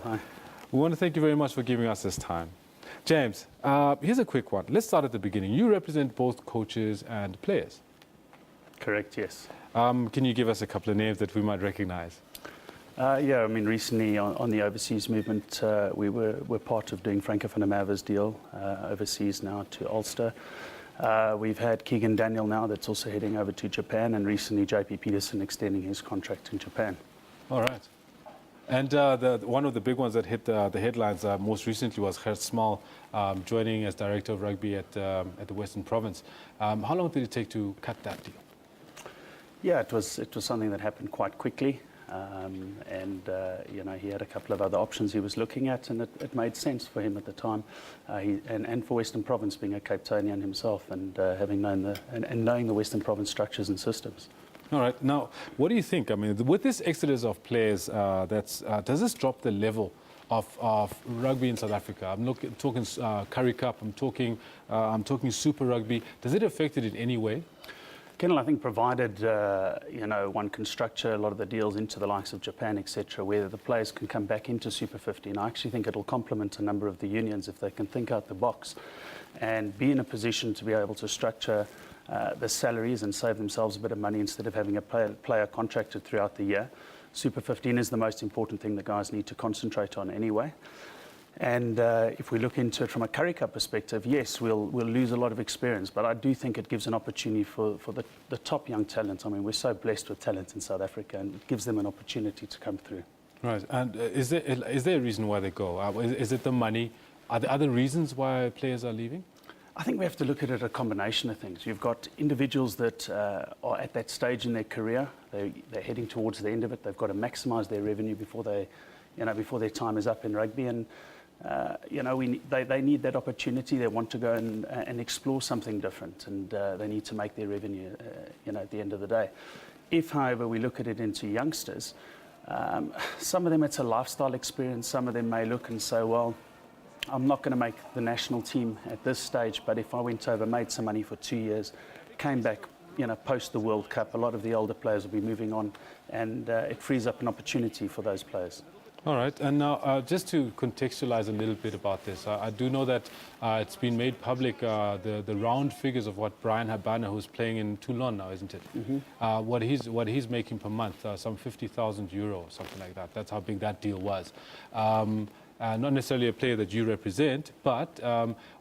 Hi. We want to thank you very much for giving us this time. James, here's a quick one. Let's start at the beginning. You represent both coaches and players. Correct, yes. Can you give us a couple of names that we might recognize? Yeah, I mean, recently on the overseas movement, we're part of doing Franco van der Merwe's deal overseas now to Ulster. We've had Keegan Daniel now that's also heading over to Japan, and recently JP Peterson extending his contract in Japan. All right. And one of the big ones that hit the headlines most recently was Gert Smal joining as Director of Rugby at the Western Province. How long did it take to cut that deal? Yeah, it was something that happened quite quickly. You know, he had a couple of other options he was looking at, and it made sense for him at the time, and for Western Province, being a Cape Townian himself, and having known knowing the Western Province structures and systems. All right. Now, what do you think? I mean, with this exodus of players, does this drop the level of rugby in South Africa? I'm talking Currie Cup. I'm talking Super Rugby. Does it affect it in any way? Kendall, I think provided you know, one can structure a lot of the deals into the likes of Japan, etc., where the players can come back into Super 15. I actually think it'll complement a number of the unions if they can think out the box and be in a position to be able to structure the salaries and save themselves a bit of money instead of having a player contracted throughout the year. Super 15 is the most important thing the guys need to concentrate on anyway. And if we look into it from a Currie Cup perspective, yes, we'll lose a lot of experience, but I do think it gives an opportunity for the top young talent. I mean, we're so blessed with talent in South Africa, and it gives them an opportunity to come through. Right. And is there a reason why they go? Is it the money? Are there other reasons why players are leaving? I think we have to look at it a combination of things. You've got individuals that are at that stage in their career. They're heading towards the end of it. They've got to maximise their revenue before their time is up in rugby. And you know, they need that opportunity. They want to go and explore something different, and they need to make their revenue, you know, at the end of the day. If, however, we look at it into youngsters, some of them it's a lifestyle experience. Some of them may look and say, well, I'm not going to make the national team at this stage, but if I went over, made some money for 2 years, came back, you know, post the World Cup, a lot of the older players will be moving on, and it frees up an opportunity for those players. All right, and now just to contextualize a little bit about this, I do know that it's been made public, the round figures of what Brian Habana, who's playing in Toulon now, isn't it? Mm-hmm. What he's making per month, some 50,000 euro, something like that. That's how big that deal was. Not necessarily a player that you represent, but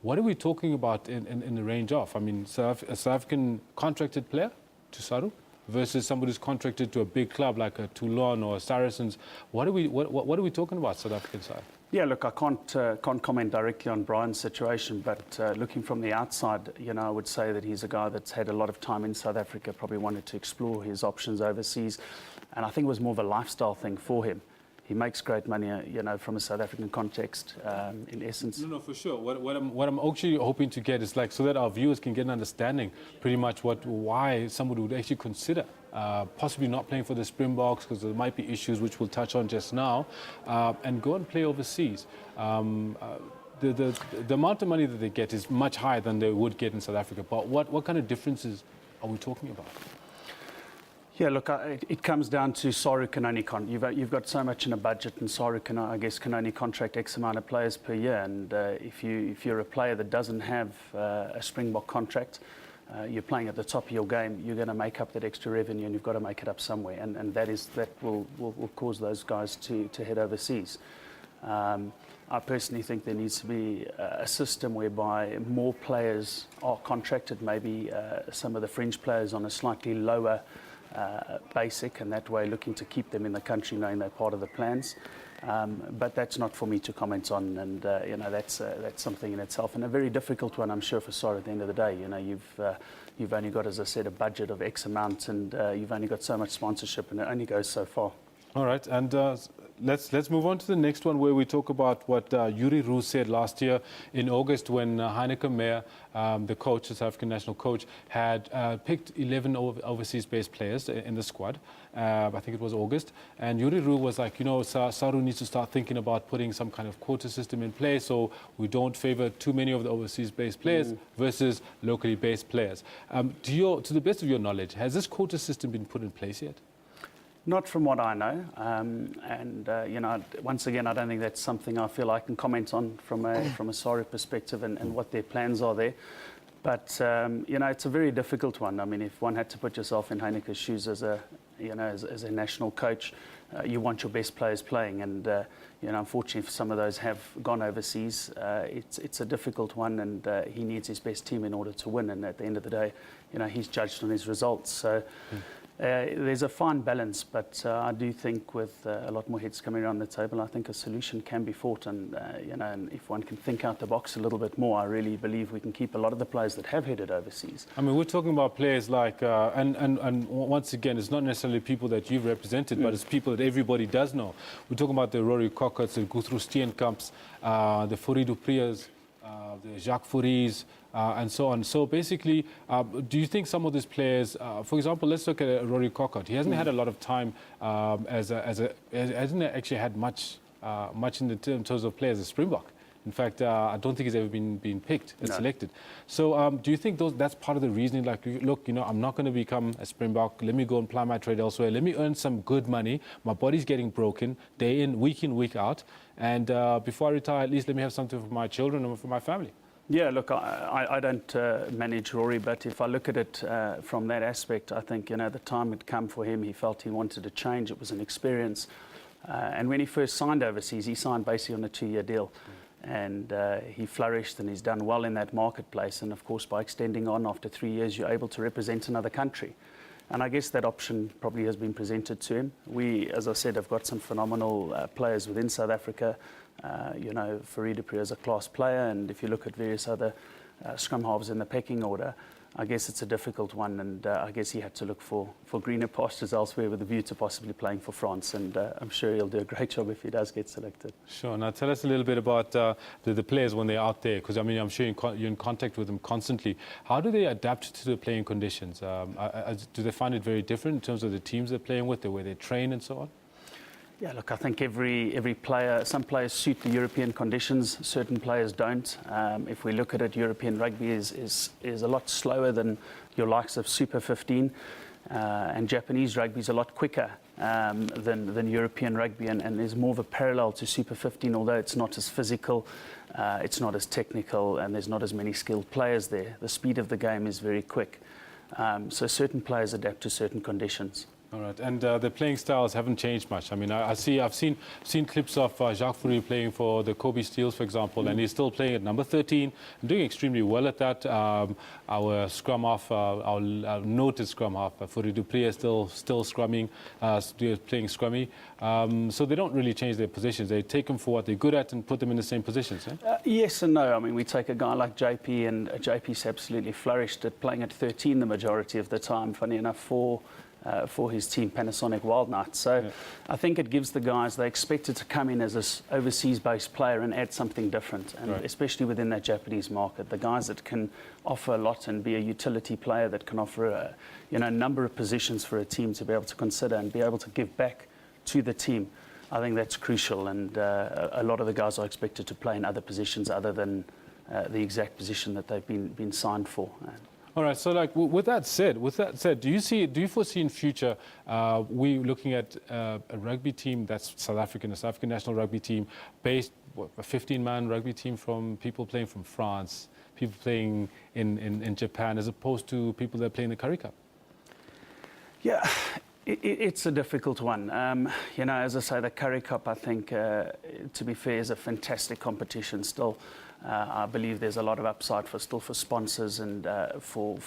what are we talking about in the range of? I mean, a South African contracted player to Saru versus somebody who's contracted to a big club like a Toulon or a Saracens. What are we talking about, South African side? Yeah, look, I can't comment directly on Brian's situation, but looking from the outside, you know, I would say that he's a guy that's had a lot of time in South Africa, probably wanted to explore his options overseas, and I think it was more of a lifestyle thing for him. He makes great money, you know, from a South African context, in essence. No, for sure. What I'm actually hoping to get is, like, so that our viewers can get an understanding pretty much why somebody would actually consider possibly not playing for the Springboks, because there might be issues which we'll touch on just now, and go and play overseas. The amount of money that they get is much higher than they would get in South Africa. But what kind of differences are we talking about? Yeah, look, it comes down to Saru can only you've got so much in a budget, and Saru can only contract X amount of players per year. And if you're a player that doesn't have a Springbok contract, you're playing at the top of your game, you're going to make up that extra revenue, and you've got to make it up somewhere. And that will cause those guys to head overseas. I personally think there needs to be a system whereby more players are contracted, maybe some of the fringe players on a slightly lower basic, and that way looking to keep them in the country, knowing they're part of the plans. But that's not for me to comment on, and you know, that's something in itself, and a very difficult one, I'm sure, for Saru at the end of the day. You know, you've only got, as I said, a budget of X amount, and you've only got so much sponsorship, and it only goes so far. All right, and let's move on to the next one, where we talk about what Yuri Roux said last year in August, when Heineke Meyer, the coach, the South African national coach, had picked 11 overseas-based players in the squad. I think it was August. And Yuri Roux was like, you know, Saru needs to start thinking about putting some kind of quota system in place so we don't favor too many of the overseas-based players versus locally-based players. To the best of your knowledge, has this quota system been put in place yet? Not from what I know, once again, I don't think that's something I feel I can comment on from a Sorry perspective and what their plans are there. But it's a very difficult one. I mean, if one had to put yourself in Heineke's shoes as a national coach, you want your best players playing, and unfortunately, some of those have gone overseas. It's a difficult one, and he needs his best team in order to win. And at the end of the day, he's judged on his results. So. There's a fine balance, but I do think with a lot more heads coming around the table, I think a solution can be fought. And and if one can think out the box a little bit more, I really believe we can keep a lot of the players that have headed overseas. I mean, we're talking about players like, and once again, it's not necessarily people that you've represented, but it's people that everybody does know. We're talking about the Rory Kokkerts, the Guthrie Steenkamps, the Fourie du Preez, the Jacques Fouries, and so on. So basically, do you think some of these players, for example, let's look at Rory Kokkert. He hasn't had a lot of time hasn't actually had much in terms of players as Springbok. In fact, I don't think he's ever been picked and selected. So do you think that's part of the reasoning? Like, look, I'm not going to become a Springbok. Let me go and ply my trade elsewhere. Let me earn some good money. My body's getting broken day in, week out. And before I retire, at least let me have something for my children and for my family. Yeah, look, I don't manage Rory, but if I look at it from that aspect, I think, the time had come for him. He felt he wanted to change. It was an experience. And when he first signed overseas, he signed basically on a 2-year deal. And he flourished and he's done well in that marketplace. And of course, by extending on after 3 years, you're able to represent another country. And I guess that option probably has been presented to him. We, as I said, have got some phenomenal players within South Africa. Fourie du Preez is a class player, and if you look at various other scrum halves in the pecking order, I guess it's a difficult one, and I guess he had to look for greener pastures elsewhere with a view to possibly playing for France, and I'm sure he'll do a great job if he does get selected. Sure. Now tell us a little bit about the players when they're out there, because I mean, I'm sure you're in contact with them constantly. How do they adapt to the playing conditions? Do they find it very different in terms of the teams they're playing with, the way they train and so on? Yeah, look, I think every player, some players suit the European conditions, certain players don't. If we look at it, European rugby is a lot slower than your likes of Super 15, and Japanese rugby is a lot quicker than European rugby, and there's more of a parallel to Super 15, although it's not as physical, it's not as technical, and there's not as many skilled players there. The speed of the game is very quick. So certain players adapt to certain conditions. All right, and the playing styles haven't changed much. I mean, I've seen clips of Jacques Fourie playing for the Kobe Steels, for example, and he's still playing at number 13 and doing extremely well at that. Our scrum half, our noted scrum half, Fourie du Preez, is still scrumming, playing scrummy. So they don't really change their positions. They take them for what they're good at and put them in the same positions. Eh? Yes and no. I mean, we take a guy like JP, and JP's absolutely flourished at playing at 13 the majority of the time, funny enough, for his team, Panasonic Wild Knights. So yeah. I think it gives the guys, they're expected to come in as an overseas-based player and add something different, and right. Especially within that Japanese market. The guys that can offer a lot and be a utility player that can offer a number of positions for a team to be able to consider and be able to give back to the team. I think that's crucial, and a lot of the guys are expected to play in other positions other than the exact position that they've been signed for. All right. So, like, with that said, do you foresee in future we looking at a rugby team that's South African, a South African national rugby team, based a 15-man rugby team from people playing from France, people playing in Japan, as opposed to people that play in the Currie Cup? Yeah. It's a difficult one. As I say, the Currie Cup, I think, to be fair, is a fantastic competition still. I believe there's a lot of upside for sponsors and for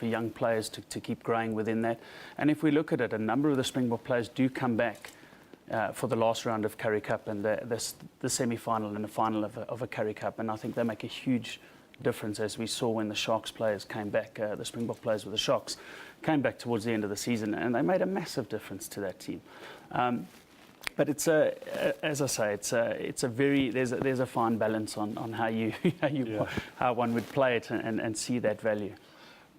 young players to keep growing within that. And if we look at it, a number of the Springbok players do come back for the last round of Currie Cup and the semi-final and the final of a Currie Cup. And I think they make a huge difference, as we saw when the Sharks players came back, the Springbok players with the Sharks came back towards the end of the season, and they made a massive difference to that team. But it's as I say, there's a fine balance on how how one would play it and see that value.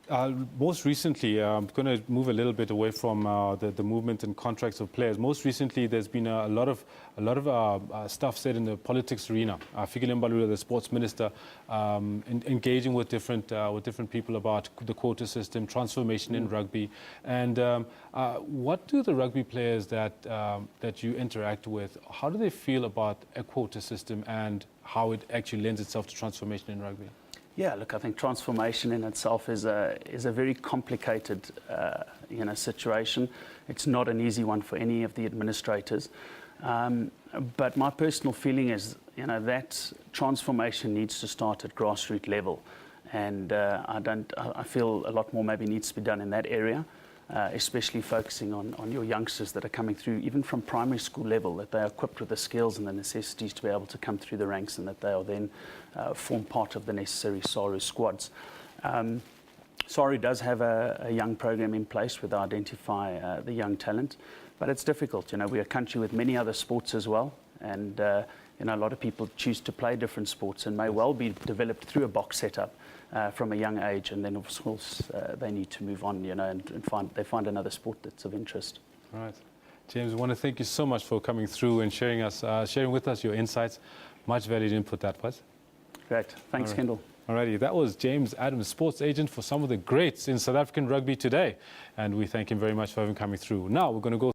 Most recently, I'm going to move a little bit away from the movement and contracts of players. Most recently, there's been a lot of stuff said in the politics arena. Fikile Mbalula, the sports minister, engaging with different people about the quota system, transformation in rugby, and what do the rugby players that you interact with? How do they feel about a quota system and how it actually lends itself to transformation in rugby? Yeah, look, I think transformation in itself is a very complicated, situation. It's not an easy one for any of the administrators. But my personal feeling is, that transformation needs to start at grassroots level, and I feel a lot more maybe needs to be done in that area. Especially focusing on your youngsters that are coming through, even from primary school level, that they are equipped with the skills and the necessities to be able to come through the ranks, and that they are then form part of the necessary SARU squads. SARU does have a young program in place where they identify the young talent, but it's difficult. We're a country with many other sports as well, and a lot of people choose to play different sports and may well be developed through a box setup. From a young age, and then of course they need to move on, and find another sport that's of interest. All right, James, I want to thank you so much for coming through and sharing with us your insights. Much valued input that was. Great, thanks, Kendall. Alrighty, that was James Adams, sports agent for some of the greats in South African rugby today, and we thank him very much for having coming through. Now we're going to go